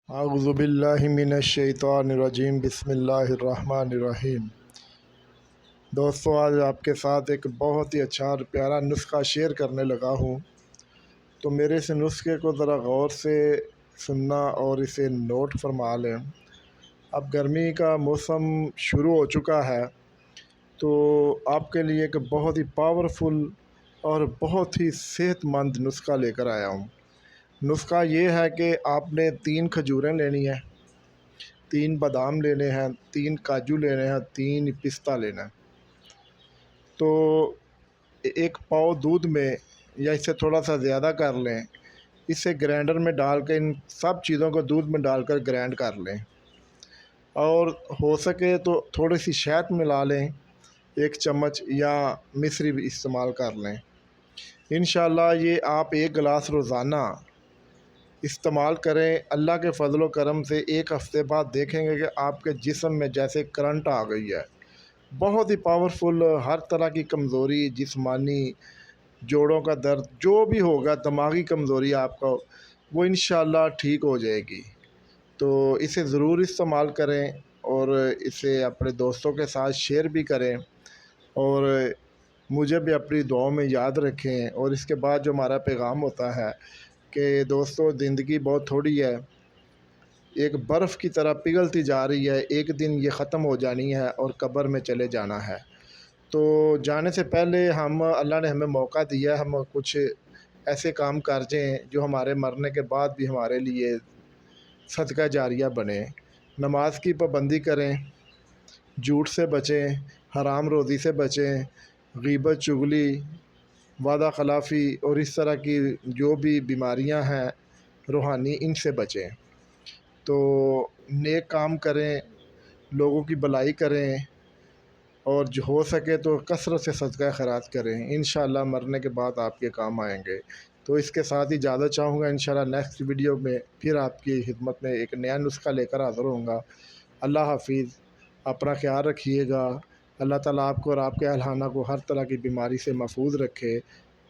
اعوذ باللہ من الشیطان الرجیم، بسم اللہ الرحمن الرحیم۔ دوستو، آج آپ کے ساتھ ایک بہت ہی اچھا اور پیارا نسخہ شیئر کرنے لگا ہوں، تو میرے اس نسخے کو ذرا غور سے سننا اور اسے نوٹ فرما لیں۔ اب گرمی کا موسم شروع ہو چکا ہے، تو آپ کے لیے ایک بہت ہی پاورفل اور بہت ہی صحت مند نسخہ لے کر آیا ہوں۔ نسخہ یہ ہے کہ آپ نے 3 کھجوریں لینی ہیں، 3 بادام لینے ہیں، 3 کاجو لینے ہیں، 3 پستہ لینا ہے۔ تو 1 پاؤ دودھ میں یا اس سے تھوڑا سا زیادہ کر لیں، اسے گرینڈر میں ڈال کے ان سب چیزوں کو دودھ میں ڈال کر گرینڈ کر لیں، اور ہو سکے تو تھوڑی سی شہد ملا لیں، 1 چمچ، یا مصری بھی استعمال کر لیں۔ انشاءاللہ یہ آپ 1 گلاس روزانہ استعمال کریں۔ اللہ کے فضل و کرم سے 1 ہفتے بعد دیکھیں گے کہ آپ کے جسم میں جیسے کرنٹ آ گئی ہے۔ بہت ہی پاورفل، ہر طرح کی کمزوری، جسمانی، جوڑوں کا درد، جو بھی ہوگا، دماغی کمزوری آپ کا، وہ انشاءاللہ ٹھیک ہو جائے گی۔ تو اسے ضرور استعمال کریں، اور اسے اپنے دوستوں کے ساتھ شیئر بھی کریں، اور مجھے بھی اپنی دعاؤں میں یاد رکھیں۔ اور اس کے بعد جو ہمارا پیغام ہوتا ہے کہ دوستو، زندگی بہت تھوڑی ہے، ایک برف کی طرح پگھلتی جا رہی ہے، ایک دن یہ ختم ہو جانی ہے اور قبر میں چلے جانا ہے۔ تو جانے سے پہلے اللہ نے ہمیں موقع دیا ہے، ہم کچھ ایسے کام کر جائیں جو ہمارے مرنے کے بعد بھی ہمارے لیے صدقہ جاریہ بنے۔ نماز کی پابندی کریں، جھوٹ سے بچیں، حرام روزی سے بچیں، غیبت، چغلی، وعدہ خلافی اور اس طرح کی جو بھی بیماریاں ہیں روحانی، ان سے بچیں۔ تو نیک کام کریں، لوگوں کی بھلائی کریں، اور جو ہو سکے تو کثرت سے صدقہ خیرات کریں۔ انشاءاللہ مرنے کے بعد آپ کے کام آئیں گے۔ تو اس کے ساتھ ہی اجازت چاہوں گا، انشاءاللہ نیکسٹ ویڈیو میں پھر آپ کی خدمت میں ایک نیا نسخہ لے کر حاضر ہوں گا۔ اللہ حافظ، اپنا خیال رکھیے گا۔ اللہ تعالیٰ آپ کو اور آپ کے اہل خانہ کو ہر طرح کی بیماری سے محفوظ رکھے۔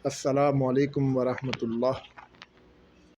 السلام علیکم ورحمۃ اللہ۔